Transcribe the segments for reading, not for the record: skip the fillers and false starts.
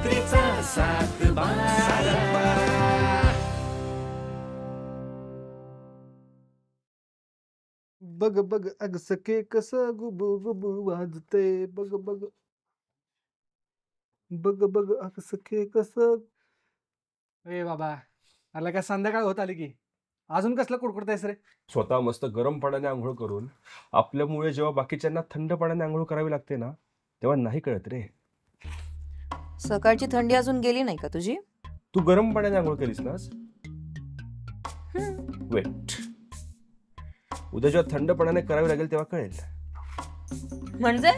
रात्रीचा 7-12. बघ बघ अग सखे कसं गुबू गुबू वाजते, बघ बघ बघ बघ अग सखे कसं. ए बाबा, अरे काय संध्याकाळ होत आली की अजून कसलं कुडकुडतायस रे? स्वतः मस्त गरम पाण्याने आंघोळ करून आपल्यामुळे जेव्हा बाकीच्यांना थंड पाण्याने आंघोळ करावी लागते ना, तेव्हा नाही कळत रे. सकाळची थंडी अजून गेली नाही का तुझी? तू गरम पाण्याने आंघोळ केलीस ना? वेट, उद्या जेव्हा थंड पाण्याने करावी लागेल तेव्हा कळेल. म्हणजे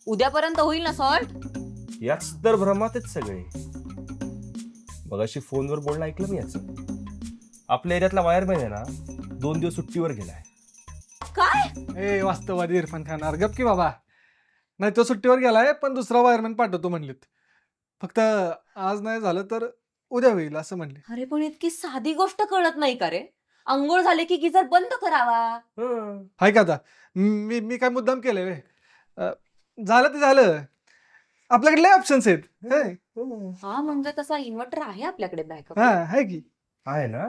उद्यापर्यंत होईल ना सॉल्ट? याच तर भ्रमात आहेत सगळे. मगाशी फोनवर बोलणं ऐकलं मी याचं. आपल्या एरियातला वायरमॅन आहे ना, 2 दिवस सुट्टीवर गेलाय. काय? ए वास्तववादी इरफान खान, अरे गप की बाबा. नाही तो सुट्टीवर गेलाय, पण दुसरा वायरमॅन पाठवतो म्हणलेत. फक्त आज नाही झालं तर उद्या होईल असं म्हणले. अरे पण इतकी साधी गोष्ट कळत नाही का रे? अंघोळ झाले की गिझर बंद करावा. हाय का आता मी काय मुद्दाम केलंय वे? झालं ते झालं. आपल्याकडे लय ऑप्शन्स आहेत. हा म्हणजे तसा इन्व्हर्टर आहे आपल्याकडे बॅकअप. हा आहे की. आहे ना?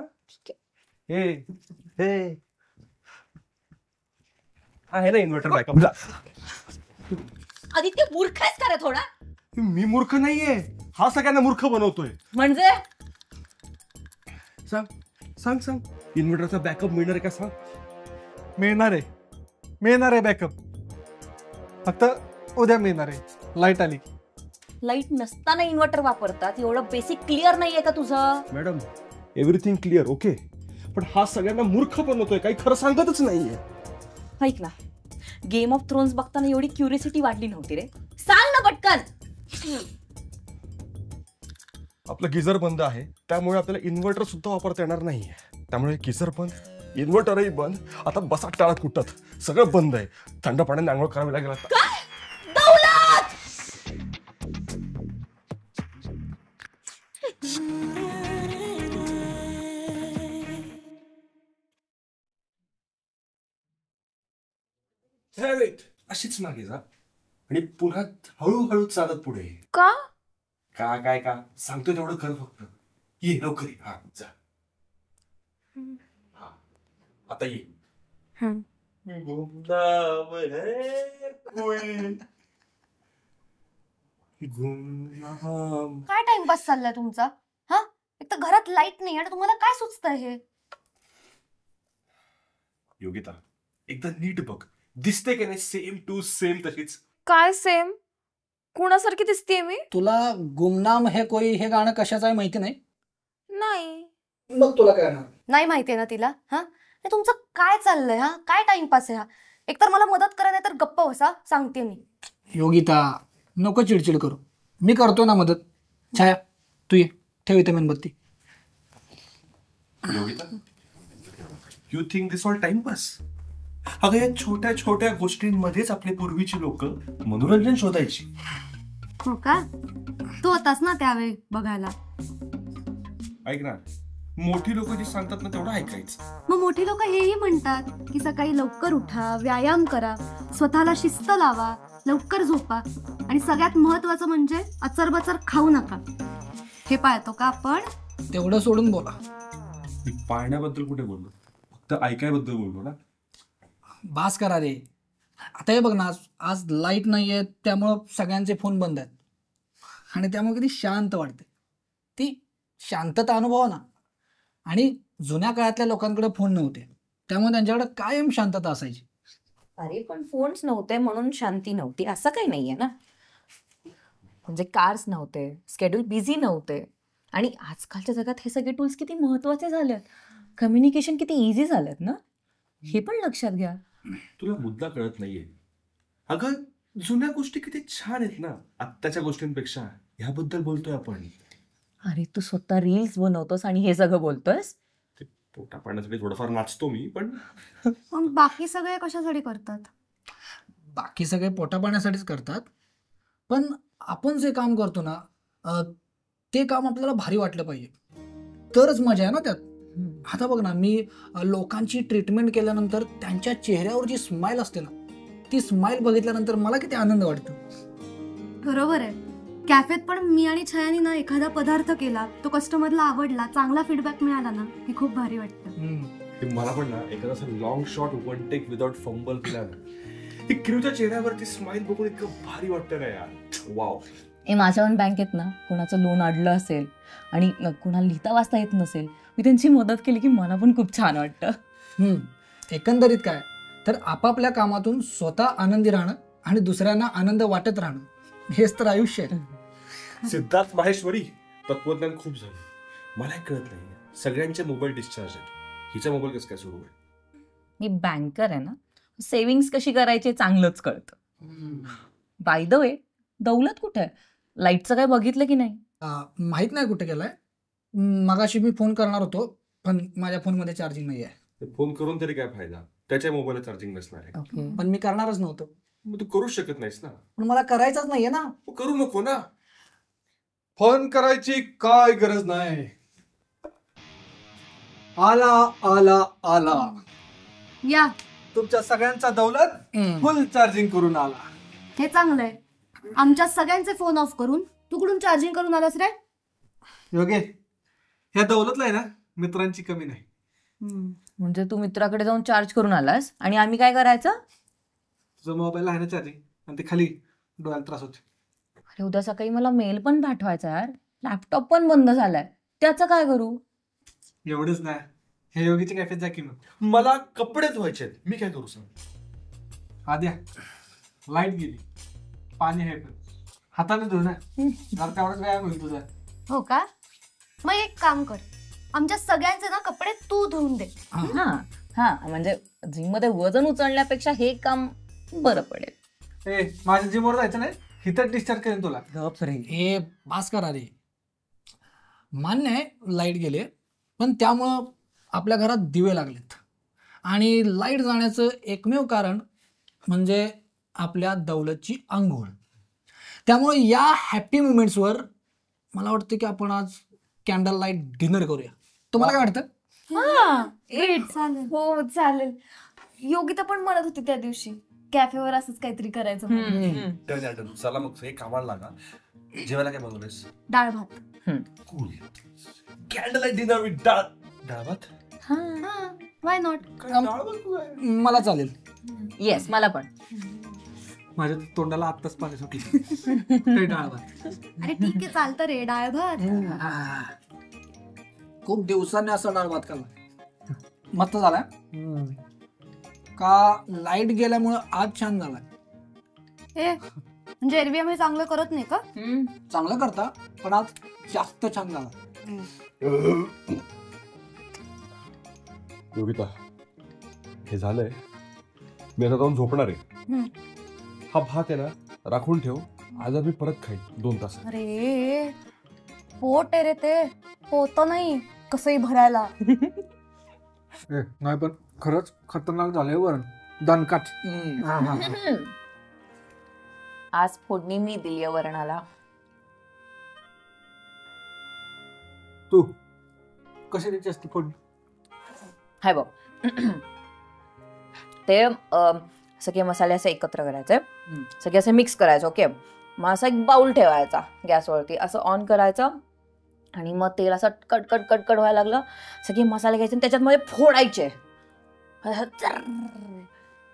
हे आहे ना इन्व्हर्टर बॅकअप. आदित्य मूर्ख आहेस का रे थोडा? मी मूर्ख नाहीये, हा सगळ्यांना मूर्ख बनवतोय. म्हणजे सांग सांग सांग, इन्व्हर्टरचा बॅकअप मिळणार आहे का सांग? मिळणार आहे बॅकअप. फक्त उद्या मिळणार आहे, लाईट आली. लाईट नसताना इन्व्हर्टर वापरतात, एवढं बेसिक क्लिअर नाहीये का तुझं? मॅडम, एव्हरीथिंग क्लिअर ओके, पण हा सगळ्यांना मूर्ख बनवतोय, काही खरं सांगतच नाहीये. ऐक ना, गेम ऑफ थ्रोन्स बघताना एवढी क्युरियोसिटी वाढली नव्हती रे. सांग ना पटकन. आपलं गिझर बंद आहे, त्यामुळे आपल्याला इन्व्हर्टर सुद्धा वापरता येणार नाहीये. त्यामुळे गिझर बंद, इन्व्हर्टरही बंद. आता बसा टाळत कुठत, सगळं बंद आहे. थंड पाण्याने आंघोळ करावी लागेल आता. अशीच मागे जा आणि पुन्हा हळूहळू चालत पुढे. का? काय का सांगतोय तेवढं कर फक्त. ये लवकर ये. हा जा. हा आता ये. काय टाइमपास चाललाय तुमचा? हा, एक तर घरात लाईट नाही आणि तुम्हाला काय सुचतंय हे? योगिता, एकदा नीट बघ, दिसते की नाही सेम टू सेम तशीच. काय सेम? कुणासारखी दिसतेय मी? तुला गुमनाम है कोई हे गाणं कशाचं आहे माहिती नाही? नाही. मग तुला काय नाही माहितीये ना तिला? हा, तुमचं काय चाललंय? हा, काय टाइमपास आहे हा? एकतर मला मदत करा नाही तर गप्प बसा, सांगते मी. योगिता, नको चिडचिड करू, मी करतो ना मदत. छाया, तू ये, ठेव इथे मेणबत्ती. Yogita, you think this all timepass? अगं या छोट्या छोट्या गोष्टींमध्येच आपले पूर्वीची लोक मनोरंजन शोधायची. हो का? तू होतास ना त्यावेळी बघायला. ऐक ना, मोठी लोक जे सांगतात ना तेवढं ऐकायचं. मग मोठी लोक हेही म्हणतात की सकाळी लवकर उठा, व्यायाम करा, स्वतःला शिस्त लावा, लवकर झोपा आणि सगळ्यात महत्वाचं म्हणजे अचरबचर खाऊ नका. हे पाळतो का आपण? तेवढं सोडून बोला. मी पाळण्याबद्दल कुठे बोललो, फक्त ऐकायबद्दल बोललो ना. बास करा रे. आता हे बघ ना, आज लाईट नाहीये, त्यामुळं सगळ्यांचे फोन बंद आहेत आणि त्यामुळे किती शांत वाटते. ती शांतता अनुभवा ना. आणि जुन्या काळातल्या लोकांकडे फोन नव्हते, त्यामुळे त्यांच्याकडे कायम शांतता असायची. अरे पण फोन्स नव्हते म्हणून शांती नव्हती असं काही नाहीये ना. म्हणजे कार्स नव्हते, स्केड्यूल बिझी नव्हते, आणि आजकालच्या जगात हे सगळे टूल्स किती महत्वाचे झालेत. कम्युनिकेशन किती इझी झालेत ना, हे पण लक्षात घ्या. तुला मुद्दा कळत नाहीये. अगं जुन्या गोष्टी किती छान आहेत ना आत्ताच्या गोष्टींपेक्षा. ह्याबद्दल बोलतोय आपण. अरे तू स्वतः रील्स बनवतोस आणि हे सगळं बोलतोस. ते पोटा पाण्यासाठी थोडंफार नाचतो मी, पण मग बाकी सगळे कशासाठी करतात? बाकी सगळे पोटा पाण्यासाठीच करतात, पण आपण जे काम करतो ना, ते काम आपल्याला भारी वाटलं पाहिजे, तरच मजा आहे ना त्यात. आता बघ ना, मी लोकांची ट्रीटमेंट केल्यानंतर त्यांच्या चेहऱ्यावर जी स्माइल असते ना, ती स्माइल बघितल्यानंतर मला किती आनंद वाटतो. बरोबर आहे. कॅफेत पण मी आणि छायानी ना एखादा पदार्थ केला, तो कस्टमरला आवडला, चांगला फीडबॅक मिळाला ना की खूप भारी वाटतं. ते मला पण ना एखादा असं long shot one take without fumble केला ना, ती क्रूच्या चेहऱ्यावरती स्माइल बघून इतकं भारी वाटतं ना यार. वाव. माझ्या पण बँकेत ना कोणाचं लोन अडलं असेल आणि कोणाला लिहिता वाचता येत नसेल, मी त्यांची मदत केली की मला पण खूप छान वाटतं. एकंदरीत काय तर आपापल्या कामातून स्वतः आनंदी राहणं आणि दुसऱ्यांना आनंद वाटत राहणं, हेच तर आयुष्य आहे. सिद्धार्थ माहेश्वरी, तत्वज्ञान खूप झालं. मला एक कळत नाही, सगळ्यांचे मोबाईल डिस्चार्ज आहेत, हिचा मोबाईल कसं काय सुरू आहे? मी बँकर आहे ना, सेव्हिंग्स कशी करायची चांगलंच कळतं. बाय द वे, दौलत कुठे आहे? लाईटचं काय बघितलं की नाही? माहित नाही कुठे गेलाय. मगाशी मी फोन करणार होतो पण माझ्या फोनमध्ये चार्जिंग नाही आहे. फोन करून तरी काय फायदा, त्याच्या मोबाईलला चार्जिंग नसणार आहे. पण मी करणारच नव्हतो. मग तू करूच शकत नाहीस ना. पण मला करायचंच नाहीये ना. करू नको ना. फोन करायची काय गरज नाही. आला आला आला, या, तुमच्या सगळ्यांचा दौलत फुल चार्जिंग करून आला. हे चांगलंय. आमच्या सगळ्यांचे फोन ऑफ करून तू कुठून चार्जिंग करून आलास रे? योगे, ह्या दौलतला आहे ना मित्रांची कमी नाही. म्हणजे तू मित्राकडे जाऊन चार्ज करून आलास आणि आम्ही काय करायचं? तुझा मोबाईल आहे ना चार्जिंग, आणि ते खाली डोळ्याला त्रास होते. अरे उद्या सकाळी मला मेल पण पाठवायचा यार, लॅपटॉप पण बंद झालाय, त्याचं काय करू? एवढंच नाही, हे योगीच्या कॅफेत जा की मग. मला कपडे धुवायचे आहेत, मी काय करू सांग? आद्या, लाईट गेली, पाणी आहे पण हाताने धुऊ ना, जरा तेवढाच व्यायाम होईल तुझा. हो का? मग एक काम कर, आमच्या सगळ्यांचे ना कपडे तू धुवून दे. हा हा, म्हणजे जिम मध्ये वजन उचलण्यापेक्षा हे काम बरं पडेल. ए, माझ्या जिमवर जायचं नाही, इथं डिस्चार्ज करेन तुला. हे भास्कर अरे, मान्य आहे लाईट गेले, पण त्यामुळं आपल्या घरात दिवे लागलेत आणि लाईट जाण्याचं एकमेव कारण म्हणजे आपल्या दौलतची आंघोळ. त्यामुळे या हॅपी मुमेंट्सवर मला वाटतं की आपण आज कॅन्डल लाईट डिनर करूया. तुम्हाला काय वाटतं? चालेल. हो चालेल. योगिता पण म्हणत होती त्या दिवशी कॅफेवर असंच काहीतरी करायचं म्हणून. चला मग हे कामाला लागा. जेवायला काय बनवलेस? डाळ भात. कॅन्डल लाईट डिनर विथ डाळ भात. Why not? मला चालेल. येस, मला पण. माझ्या तोंडाला आत्ताच पाणी सुटलं. डाळ भात. अरे ठीक आहे, चालतं रे, डाळ भात. खूप दिवसांनी असा डाळ भात खाल्ला, मस्त झाला. का लाईट गेल्यामुळे आज छान झाला? म्हणजे एरवी आम्ही चांगलं करत नाही का? चांगलं करता, पण आज जास्त छान झाला. योगिता, हे झालंय, मी आता जाऊन झोपणार आहे. हा भात आहे ना, राखून ठेव, आज मी परत खाईन 2 तास. अरे पोट आहे रे ते, पोत नाही कसंही भरायला. नाही पण खरंच खतरनाक झालंय वरण, दणकाट. आज फोडणी मी दिली वरणाला. तू कशी द्यायची असती फोडणी? हाय बघ, ते सगळे मसाले असे एकत्र करायचे, सगळे असे मिक्स करायचे. ओके, मग असा एक बाउल ठेवायचा गॅसवरती, असं ऑन करायचं आणि मग तेल असं कटकट कटकट व्हायला लागलं, सगळे मसाले घ्यायचे आणि त्याच्यात मध्ये फोडायचे.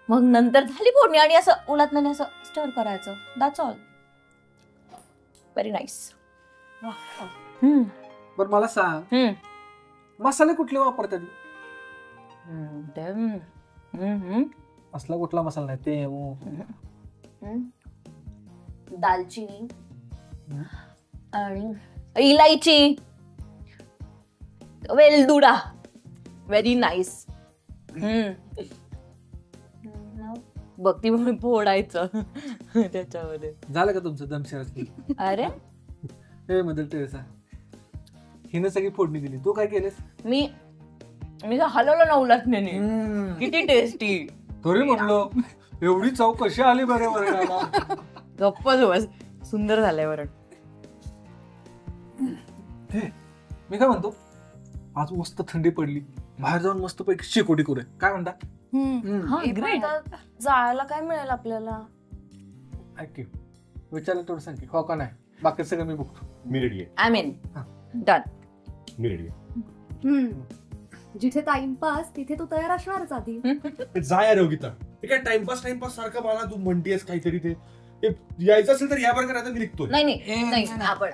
मग नंतर झाली फोडणी आणि असं उलटण्याने असं स्टर करायचं. That's all. Very nice. बरं मला सांग, मसाले कुठले वापरतात? असला कुठला मसाला नाही ते? दालचिनी आणि इलायची, वेलदुडा. Very nice. बघ ती म्हणून फोडायचं त्याच्यामध्ये. झालं का तुमचं दमशराची? अरे हे मदर टेरेसा, हिने सगळी फोडणी दिली, तू काय केलेस? मी हलवलं ना उलटण्याने. किती टेस्टी. तरी म्हणलो एवढी चव कशी आली बरे वरणाला? गप्पच बस, सुंदर झालंय वरण. मी काय म्हणतो, आज मस्त थंडी पडली, बाहेर जाऊन मस्त पैकी शेकोटी करूया, काय म्हणता? जायला काय मिळेल आपल्याला? ऐक की, विचारलं थोडं सांग की, हो का नाही? बाकी सगळं मी बघतो. मी रेडी आहे. I mean done. Me ready आहे. जिथे टाइमपास तिथे तू तयार असणारच आधी. जा यार योगिता. हे काय टाइमपास सारखं मला तू म्हणतेस काहीतरी ते यायचं असेल तर या बरं आता मी निघतोय. नाही आपण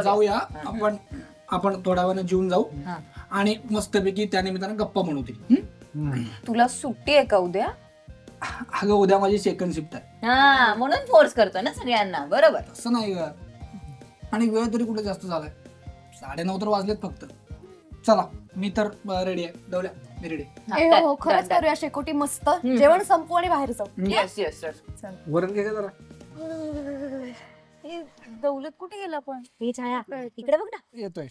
जाऊया आपण थोड्या वेळाने जेवून जाऊ हा. आणि मस्तपैकी त्या निमित्तानं गप्पा म्हणवतील. तुला सुट्टी आहे का उद्या? अगं उद्या माझी सेकंड शिफ्ट आहे. हा म्हणून फोर्स करतो ना सगळ्यांना. बरोबर. तसं नाही ग. आणि वेळ तरी कुठे जास्त झालाय. 9:30 तर वाजलेत फक्त. चला मी तर रेडी आहे. दौल्या मी रेडी. हो खरंच करूया शेकोटी मस्त. जेवण संपू आणि बाहेर जाऊ. येस येस वरण घे का जरा. दौलत कुठे गेला पण? हे छाया इकडे बघ ना. येतोय.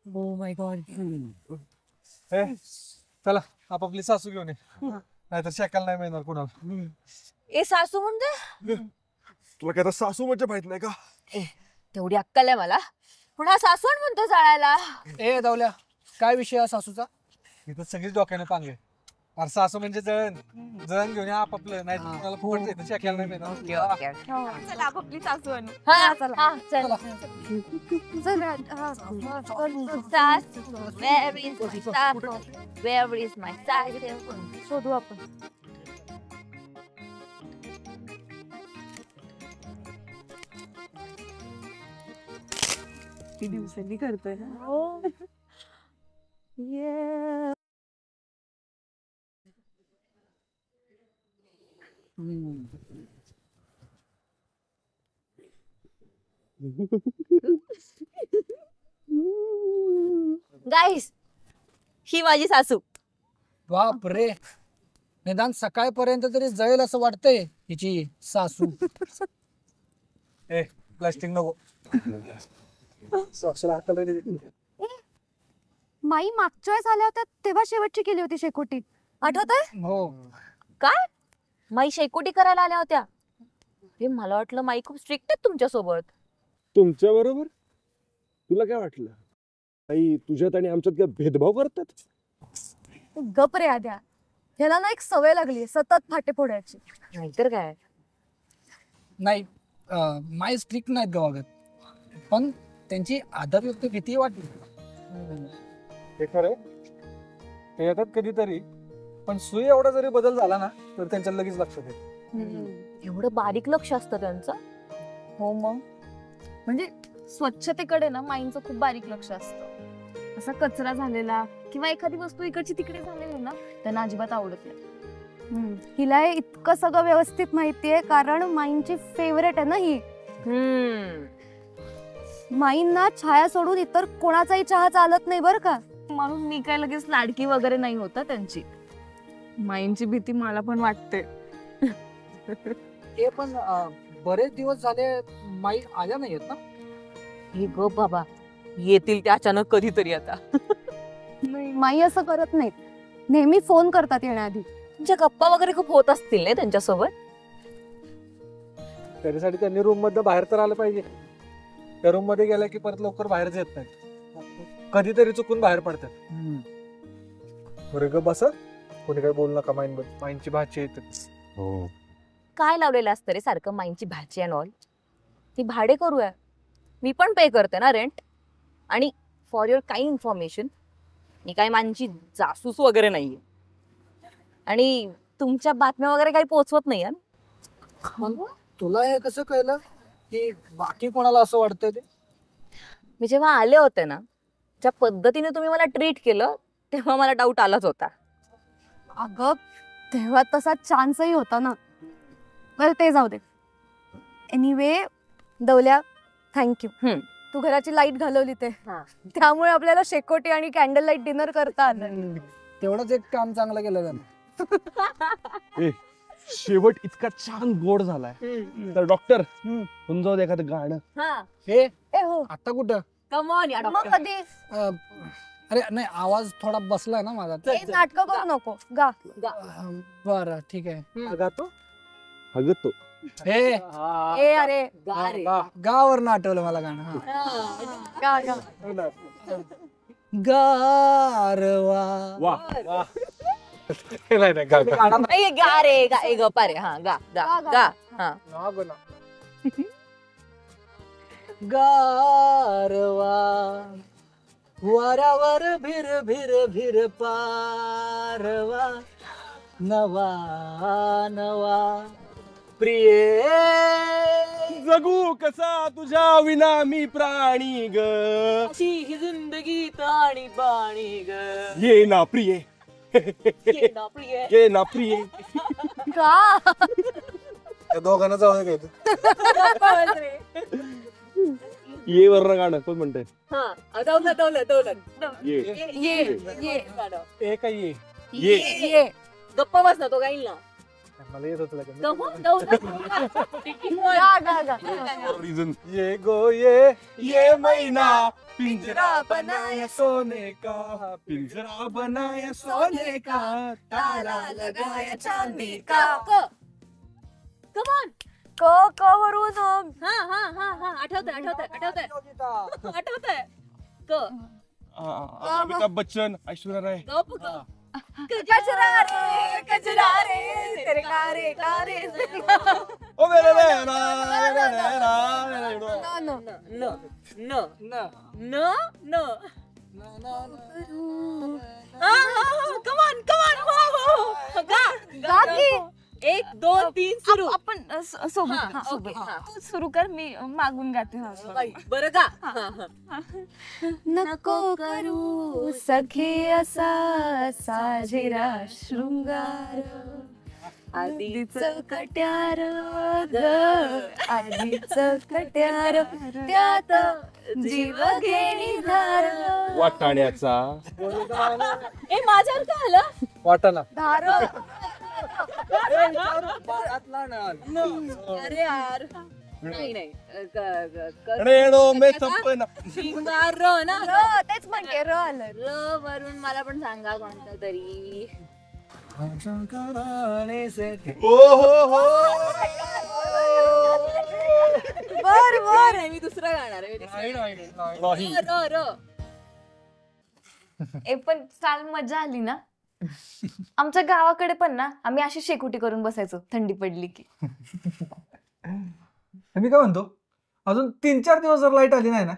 Oh my God. चला आपापली सासू घेऊन ये, नाहीतर शेकायला नाही मिळणार कोणाला. ए सासू म्हणजे तुला काय आता सासू म्हणजे माहित नाही का? तेवढी अक्कल आहे मला, पण हा सासून म्हणतो जाळायला. ए दौल्या काय विषय आहे सासूचा? इथं सगळीच डोक्याने पांगे. अरे सासू म्हणजे जळण घेऊन या आपापलं, नाही कोणाला फुकट इथं शेकायला नाही मिळणार. चला आपापली सासू आणू. हा चला. Where is my saxophone? शोधू आपण. किती दिवसांनी करतोय ना. गाईस, ही माझी सासू. बाप रे, निदान सकाळपर्यंत तरी जळेल असं वाटतंय हिची सासू. ए प्लास्टिक नको. सासूला हाताला दे. माई मागच्या वेळेस आल्या होत्या तेव्हा शेवटची केली होती शेकोटी, आठवतंय? हो. काय माई शेकोटी करायला आल्या होत्या? हे मला वाटलं माई खूप स्ट्रिक्ट आहेत तुमच्या सोबत. तुमच्या बरोबर? तुला काय वाटलं आई तुझ्यात आणि आमच्यात काय भेदभाव करतात? गप रे आद्या, ह्याला ना एक सवय लागली सतत फाटे फोडायची. नाहीतर काय. नाही माय स्ट्रिक्ट नाहीत ग वागत, पण त्यांची आदरयुक्त भीती वाटली. हे खरं ते येतात कधीतरी, पण सुई एवढा जरी बदल झाला ना तर त्यांच्या लगेच लक्षात येते. एवढं बारीक लक्ष असतं त्यांचं. हो मग, म्हणजे स्वच्छतेकडे ना माईंचं खूप बारीक लक्ष असतं. असा कचरा झालेला किंवा एखादी वस्तू इकडची तिकडे झालेली ना त्यांना अजिबात आवडत नाही. हिला हे इतकं सगळं व्यवस्थित माहितीये कारण माईंची फेवरेट आहे ना ही. माईंना छाया सोडून इतर कोणाचाही चहा चालत नाही बर का. म्हणून मी काय लगेच लाडकी वगैरे नाही होता त्यांची. माईंची भीती मला पण वाटते. हे पण बरेच दिवस झाले माई आल्या नाहीयेत ना. हे ग बाबा, येतील ते अचानक कधीतरी आता. माई असं करत नाहीत, नेहमी फोन करतात येण्याआधी. तुमच्या गप्पा वगैरे खूप होत असतील नाही त्यांच्यासोबत? त्याच्यासाठी त्यांनी रूम मध्ये बाहेर तर आलं पाहिजे. त्या रूम मध्ये गेल्या की परत लवकर बाहेरच येत नाहीत, कधीतरी चुकून बाहेर पडतात. बरं ग बस, कोणी काय बोलू नका. माईंची भाची येते. हो काय लावलेलं असतं रे सारखं माईंची भाजी अँड ऑल. ती भाडे करूया, मी पण पे करते ना रेंट. आणि फॉर युअर काइंड इन्फॉर्मेशन, मी काय माईंची जासूस वगैरे नाहीये, आणि तुमच्या बातम्या वगैरे काही पोहोचवत नाही. तुला हे कसं कळलं की बाकी कोणाला असं वाटतंय ते? मी जेव्हा आले होते ना, ज्या पद्धतीने तुम्ही मला ट्रीट केलं तेव्हा मला डाऊट आलाच होता. अगं तेव्हा तसा चान्सही होता ना. बरं ते जाऊ दे. Anyway दौल्या, thank you. तू घराची लाईट घालवली ते, त्यामुळे आपल्याला शेकोटी आणि कॅन्डल लाईट डिनर करता आलं. तेवढंच एक काम चांगलं केलं त्यानं. शेवट इतका छान गोड झालाय तर डॉक्टर होऊन जाऊ दे एखादं गाणं. हे हो आता कुठं? कम ऑन या मग डॉक्टर. कधी अरे नाही, आवाज थोडा बसलाय ना माझा. नाटक करू नको, गा. बरं ठीक आहे. गातो अगं तो हे ए अरे गावावरनं आठवलं मला गाणं. गा गा. गारवा वा नाही नाही गा गा. ए, गा रे गा, ए गप्पा रे, हा गा गा गा, गा. गा, हा. ना गं ना. गारवा वारावर भिर भिर भिर पारवा नवा नवा प्रिय जगू कसा तुझ्या विना मी प्राणी ग, अशी ही जिंदगी ताणी बाणी ग. ये ना प्रिय, ये ना प्रिय. ये ना प्रिय. का त्या दोघांना जाऊ दे काय ये वर्ण गाणं कोण म्हणतंय? हा, दौलत. ये ये ए काय ये ये ये गप्पा बस ना, तो गाईल ना. मला येत होतं लगेच. गा गा गा रिझन. ये गो ये मैना पिंजरा बनाया सोने का, पिंजरा बनाया सोने का, ताला लगाया चांदी का. कमॉन. क वरून हा आठवतंय क. अमिताभ बच्चन, ऐश्वर्या राय. गप ग. कचरा रे तेरे कारे कारे. ओ मेरे मेरा नो न. कमॉन गा की. 1 2 3 सुरू. आपण सोबत हा, हा, सोबत. ओके, हा. तू सुरू कर, मी मागून गाते. बरं गा. नको करू सखे असा साजेरा शृंगार आधीच कट्यार ग आधीच कट्यार त्यात जीव घेणी धार. वाटाण्याचा ए माझ्यावर का आलं? वाटाणा. धार अरे यार नाही रेणो में सपना. शिंगार ना. तेच म्हणते र आलं. र वरून मला पण सांगा कोणतं तरी. ओ हो बर मी दुसरं गाणार आहे. नाही. र. ए पण काल मजा आली ना. आमच्या गावाकडे पण ना आम्ही अशी शेकोटी करून बसायचो थंडी पडली की. मी काय म्हणतो, अजून 3-4 दिवस जर लाईट आली नाही ना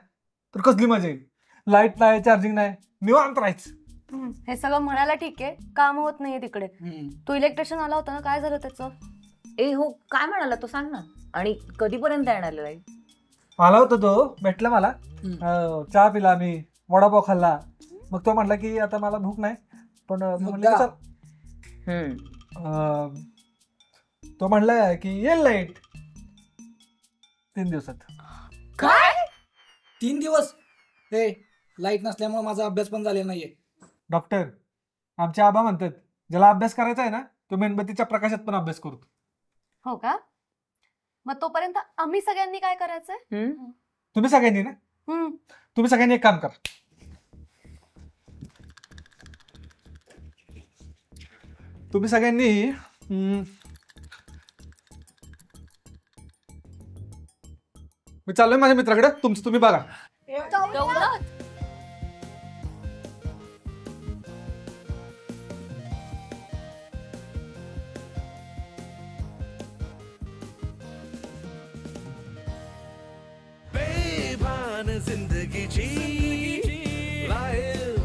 तर कसली मजा येईल. लाईट नाही, चार्जिंग नाही, निवांत राहायचं. हे सगळं म्हणायला ठीक आहे, काम होत नाहीये तिकडे. तो इलेक्ट्रिशियन आला होता ना, काय झालं त्याचं? ए हो, काय म्हणाला तो सांग ना. आणि कधीपर्यंत येणार लाईट? आला होता तो, भेटला मला. चहा पिला, मी वडापाव खाल्ला. मग तो म्हणला की आता मला भूक नाही, पण तो म्हणला की येईल लाईट 3 दिवसात. काय 3 दिवस? हे लाईट नसल्यामुळे माझा अभ्यास पण झालेला नाहीये. डॉक्टर, आमचे आबा म्हणतात ज्याला अभ्यास करायचा आहे ना तो मेणबत्तीच्या प्रकाशात पण अभ्यास करतो. हो का? मग तोपर्यंत आम्ही सगळ्यांनी काय करायचंय? तुम्ही सगळ्यांनी ना, तुम्ही सगळ्यांनी एक काम करा. तुम्ही सगळ्यांनी मी चाललोय माझ्या मित्राकडे, तुमचं तुम्ही बघा. बेभान जिंदगीची लाईल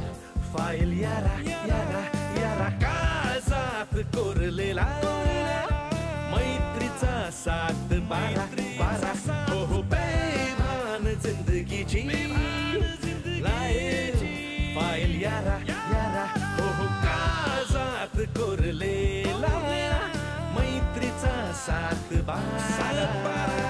फाईल यारा यारा यारा काळजात कोरलेला मैत्रीचा सात बारा बारा. हो हो बेभान जिंदगीची लाईल फाईल यारा यारा. हो हो काळजात कोरलेला मैत्रीचा सात बारा.